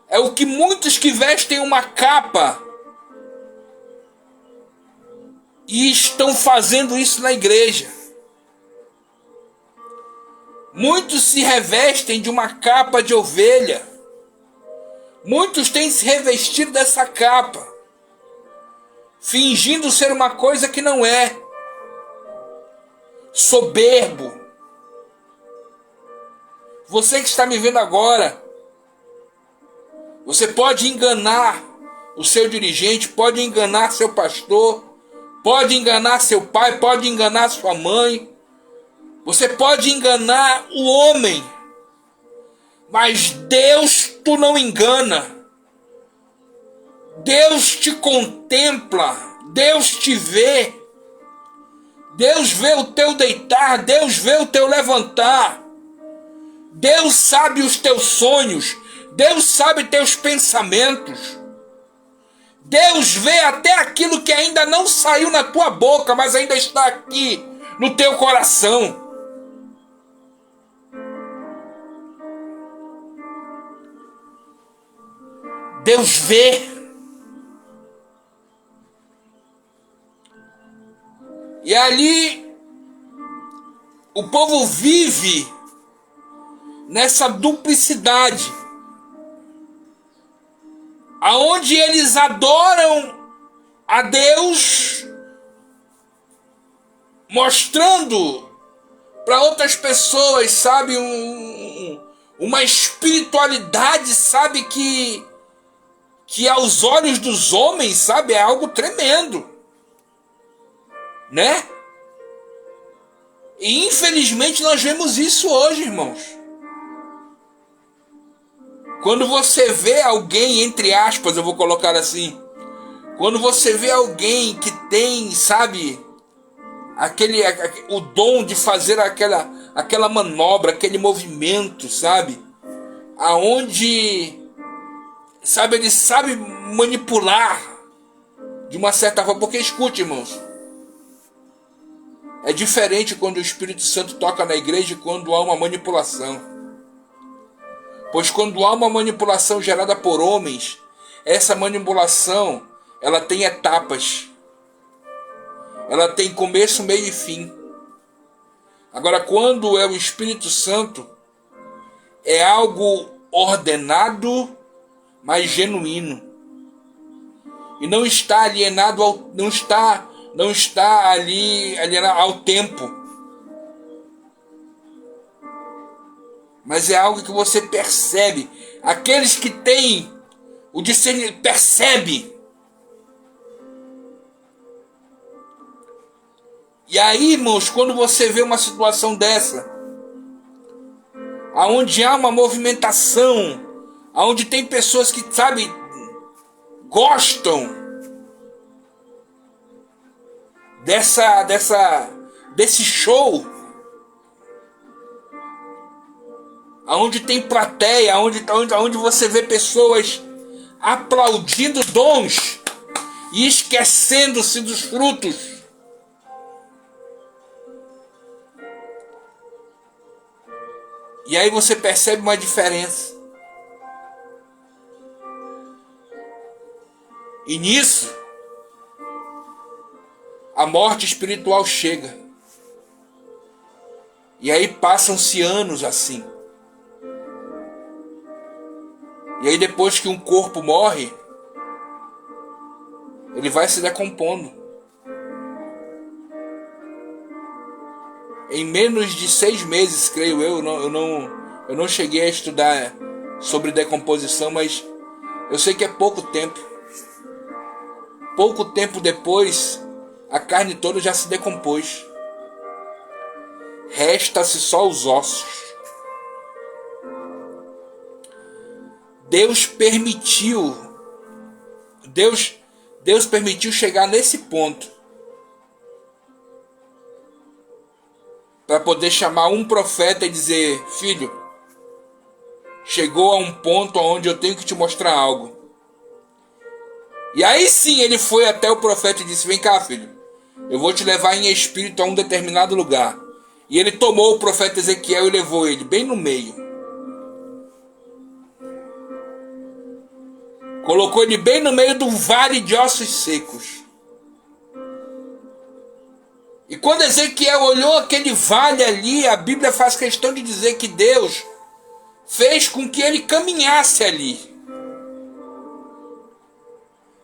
Speaker 1: É o que muitos que vestem uma capa e estão fazendo isso na igreja. Muitos se revestem de uma capa de ovelha. Muitos têm se revestido dessa capa, fingindo ser uma coisa que não é. Soberbo. Você que está me vendo agora, você pode enganar o seu dirigente, pode enganar seu pastor, pode enganar seu pai, pode enganar sua mãe, você pode enganar o homem, mas Deus tu não engana. Deus te contempla, Deus te vê, Deus vê o teu deitar, Deus vê o teu levantar, Deus sabe os teus sonhos, Deus sabe teus pensamentos, Deus vê até aquilo que ainda não saiu na tua boca, mas ainda está aqui no teu coração. Deus vê. E ali o povo vive nessa duplicidade, aonde eles adoram a Deus, mostrando para outras pessoas, sabe, uma espiritualidade, sabe, que aos olhos dos homens, sabe, é algo tremendo, né? E infelizmente nós vemos isso hoje, irmãos. Quando você vê alguém, entre aspas, eu vou colocar assim, quando você vê alguém que tem, sabe, o dom de fazer aquela manobra, aquele movimento, sabe, aonde, sabe, ele sabe manipular de uma certa forma, porque escute, irmãos, é diferente quando o Espírito Santo toca na igreja e quando há uma manipulação. Pois quando há uma manipulação gerada por homens, essa manipulação, ela tem etapas. Ela tem começo, meio e fim. Agora, quando é o Espírito Santo, é algo ordenado, mas genuíno. E não está alienado não está ali alienado ao tempo. Mas é algo que você percebe. Aqueles que têm o discernimento percebe. E aí, irmãos, quando você vê uma situação dessa, aonde há uma movimentação, aonde tem pessoas que, sabe, gostam desse show, aonde tem plateia, aonde você vê pessoas aplaudindo dons e esquecendo-se dos frutos. E aí você percebe uma diferença. E nisso, a morte espiritual chega. E aí passam-se anos assim. E aí depois que um corpo morre, ele vai se decompondo. Em menos de 6 meses, creio eu não cheguei a estudar sobre decomposição, mas eu sei que é pouco tempo. Pouco tempo depois, a carne toda já se decompôs. Resta-se só os ossos. Deus permitiu chegar nesse ponto para poder chamar um profeta e dizer: filho, chegou a um ponto onde eu tenho que te mostrar algo. E aí sim ele foi até o profeta e disse: vem cá, filho, eu vou te levar em espírito a um determinado lugar. E ele tomou o profeta Ezequiel e levou ele bem no meio. Colocou ele bem no meio do vale de ossos secos. E quando Ezequiel olhou aquele vale ali, a Bíblia faz questão de dizer que Deus fez com que ele caminhasse ali.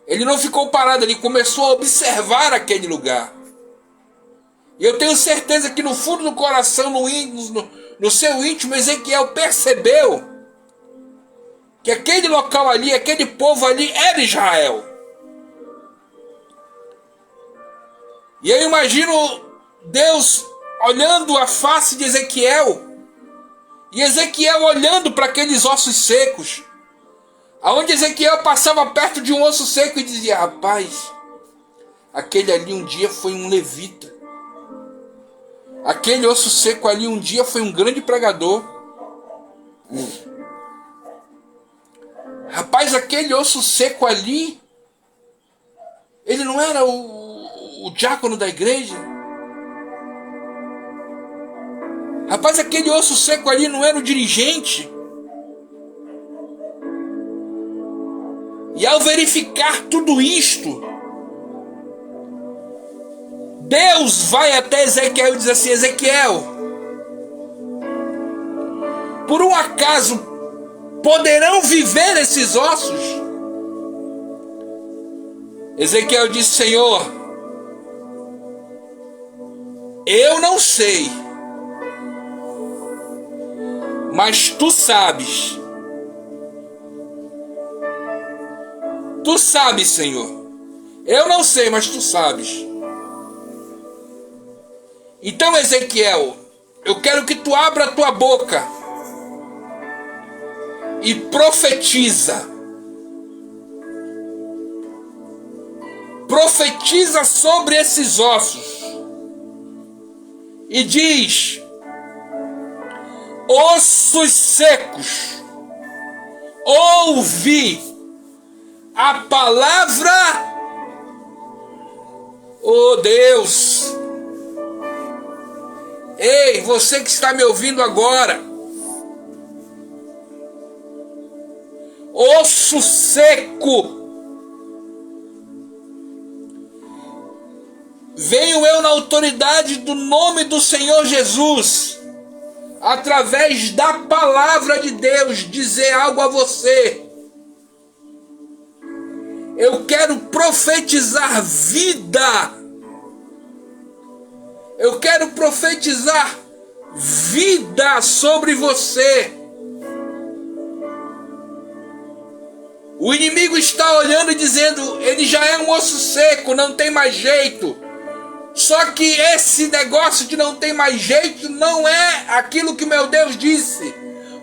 Speaker 1: Ele não ficou parado, ele começou a observar aquele lugar. E eu tenho certeza que no fundo do coração, no seu íntimo, Ezequiel percebeu que aquele local ali, aquele povo ali era Israel. E eu imagino Deus olhando a face de Ezequiel, e Ezequiel olhando para aqueles ossos secos, aonde Ezequiel passava perto de um osso seco e dizia: rapaz, aquele ali um dia foi um levita. Aquele osso seco ali um dia foi um grande pregador. Rapaz, aquele osso seco ali, ele não era o diácono da igreja? Rapaz, aquele osso seco ali não era o dirigente? E ao verificar tudo isto, Deus vai até Ezequiel e diz assim: Ezequiel, por um acaso poderão viver esses ossos? Ezequiel disse: Senhor, eu não sei, mas tu sabes. Tu sabes, Senhor. Eu não sei, mas tu sabes. Então, Ezequiel, eu quero que tu abra a tua boca e profetiza. Profetiza sobre esses ossos. E diz: ossos secos, ouvi a palavra, oh Deus. Ei, você que está me ouvindo agora, osso seco, venho eu na autoridade do nome do Senhor Jesus, através da palavra de Deus, dizer algo a você. Eu quero profetizar vida. Eu quero profetizar vida sobre você. O inimigo está olhando e dizendo: ele já é um osso seco, não tem mais jeito. Só que esse negócio de não tem mais jeito não é aquilo que meu Deus disse.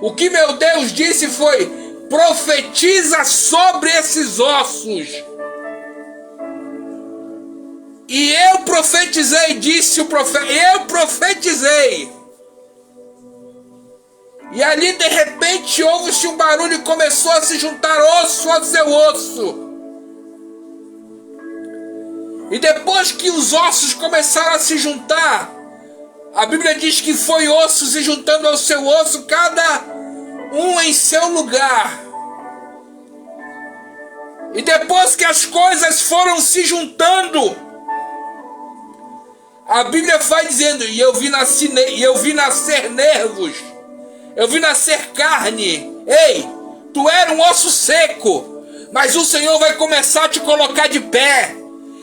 Speaker 1: O que meu Deus disse foi: profetiza sobre esses ossos. E eu profetizei, disse o profeta, eu profetizei. E ali de repente houve-se um barulho e começou a se juntar osso ao seu osso. E depois que os ossos começaram a se juntar, a Bíblia diz que foi osso se juntando ao seu osso, cada um em seu lugar. E depois que as coisas foram se juntando, a Bíblia vai dizendo: e eu vi nascer nervos, eu vi nascer carne. Ei, tu era um osso seco, mas o Senhor vai começar a te colocar de pé.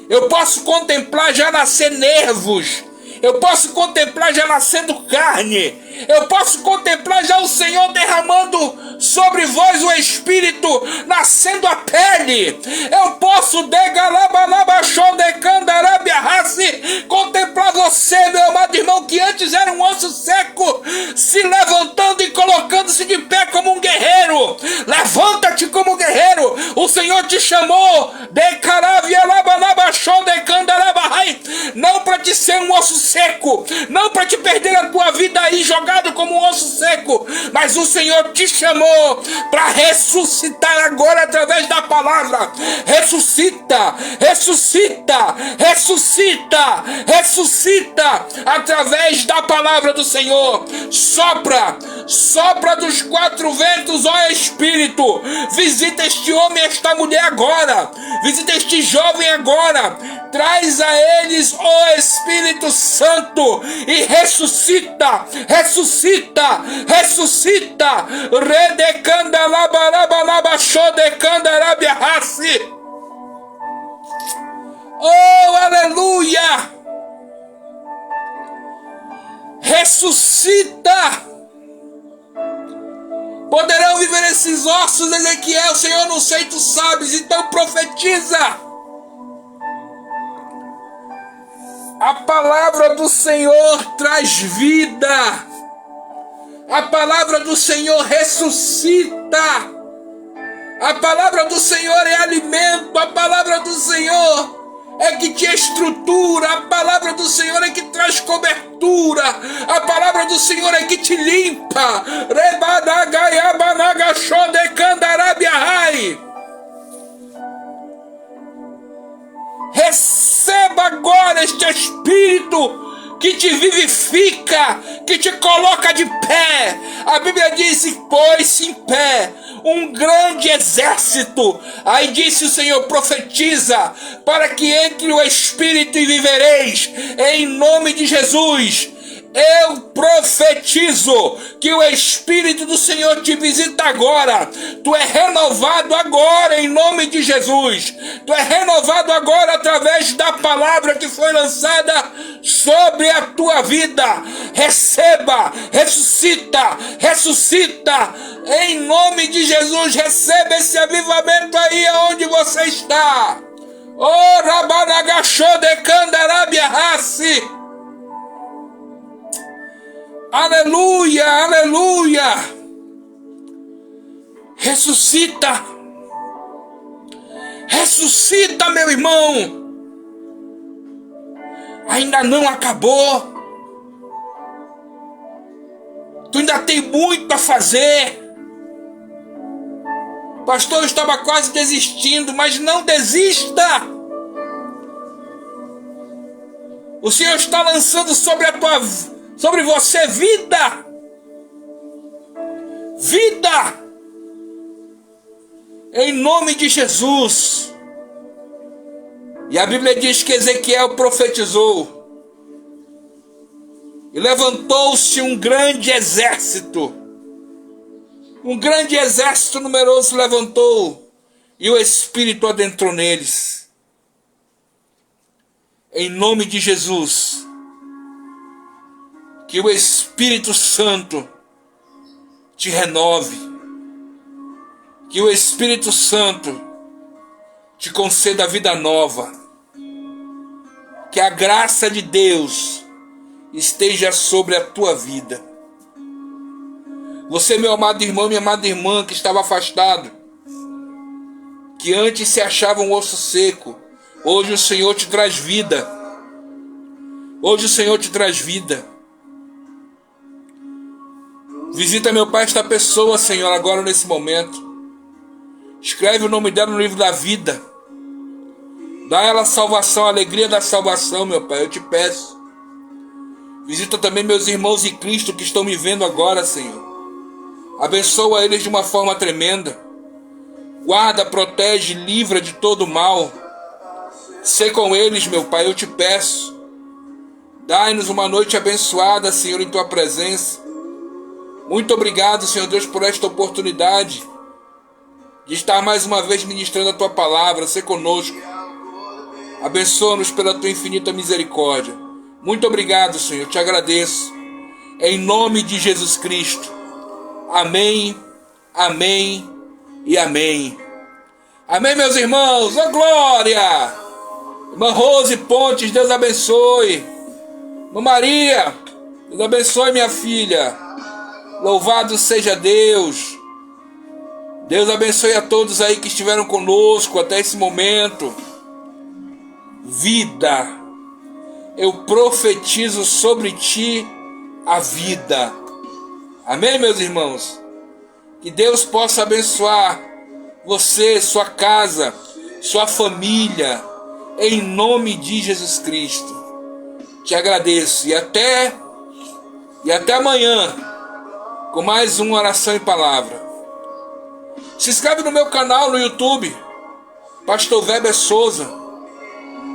Speaker 1: Eu posso contemplar já nascer nervos. Eu posso contemplar já nascendo carne. Eu posso contemplar já o Senhor derramando sobre vós o Espírito, nascendo a pele. Eu posso contemplar você, meu amado irmão, que antes era um osso seco, se levantando e colocando-se de pé como um guerreiro. Levanta-te como guerreiro. O Senhor te chamou não para te ser um osso seco, não para te perder a tua vida aí jogado como um osso seco, mas o Senhor te chamou para ressuscitar agora através da palavra. Ressuscita, ressuscita, ressuscita, ressuscita através da palavra do Senhor. Sopra, sopra dos quatro ventos, ó Espírito. Visita este homem e esta mulher agora. Visita este jovem agora. Traz a eles o Espírito Santo e ressuscita, ressuscita, ressuscita. Oh, aleluia! Ressuscita! Poderão viver esses ossos, Ezequiel? Senhor, não sei, tu sabes, então profetiza. A palavra do Senhor traz vida. A palavra do Senhor ressuscita. A palavra do Senhor é alimento. A palavra do Senhor é que te estrutura. A palavra do Senhor é que traz cobertura. A palavra do Senhor é que te limpa. Receba agora este Espírito que te vivifica, que te coloca de pé. A Bíblia diz: pôs-se em pé um grande exército. Aí disse o Senhor: profetiza, para que entre o Espírito e vivereis, em nome de Jesus. Eu profetizo que o Espírito do Senhor te visita agora. Tu é renovado agora em nome de Jesus. Tu é renovado agora através da palavra que foi lançada sobre a tua vida. Receba, ressuscita, ressuscita. Em nome de Jesus, receba esse avivamento aí onde você está. Oh, Rabanagachô de Candarabia Rassi. Aleluia, aleluia. Ressuscita. Ressuscita, meu irmão. Ainda não acabou. Tu ainda tem muito a fazer. Pastor, eu estava quase desistindo, mas não desista. O Senhor está lançando sobre você vida. Vida. Em nome de Jesus. E a Bíblia diz que Ezequiel profetizou. E levantou-se um grande exército. Um grande exército numeroso se levantou. E o Espírito adentrou neles. Em nome de Jesus. Que o Espírito Santo te renove. Que o Espírito Santo te conceda vida nova. Que a graça de Deus esteja sobre a tua vida. Você, meu amado irmão, minha amada irmã, que estava afastado, que antes se achava um osso seco, hoje o Senhor te traz vida. Hoje o Senhor te traz vida. Visita, meu Pai, esta pessoa, Senhor, agora nesse momento. Escreve o nome dela no livro da vida. Dá a ela salvação, a alegria da salvação, meu Pai, eu te peço. Visita também meus irmãos em Cristo que estão me vendo agora, Senhor. Abençoa eles de uma forma tremenda. Guarda, protege, livra de todo mal. Sê com eles, meu Pai, eu te peço. Dai-nos uma noite abençoada, Senhor, em tua presença. Muito obrigado, Senhor Deus, por esta oportunidade de estar mais uma vez ministrando a tua palavra. Sê conosco. Abençoa-nos pela tua infinita misericórdia. Muito obrigado, Senhor. Te agradeço. Em nome de Jesus Cristo. Amém, amém e amém. Amém, meus irmãos. Ô glória! Irmã Rose Pontes, Deus abençoe. Irmã Maria, Deus abençoe minha filha. Louvado seja Deus. Deus abençoe a todos aí que estiveram conosco até esse momento. Vida. Eu profetizo sobre ti a vida. Amém, meus irmãos? Que Deus possa abençoar você, sua casa, sua família, em nome de Jesus Cristo. Te agradeço. E até amanhã, com mais uma oração e palavra. Se inscreve no meu canal no YouTube, Pastor Weber Souza.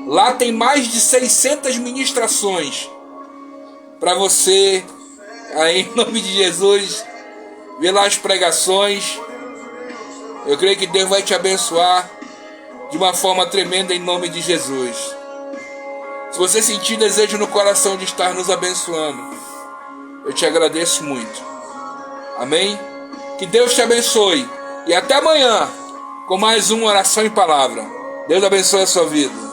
Speaker 1: Lá tem mais de 600 ministrações para você, aí em nome de Jesus, ver lá as pregações. Eu creio que Deus vai te abençoar de uma forma tremenda em nome de Jesus. Se você sentir desejo no coração de estar nos abençoando, eu te agradeço muito. Amém? Que Deus te abençoe. E até amanhã, com mais uma oração e palavra. Deus abençoe a sua vida.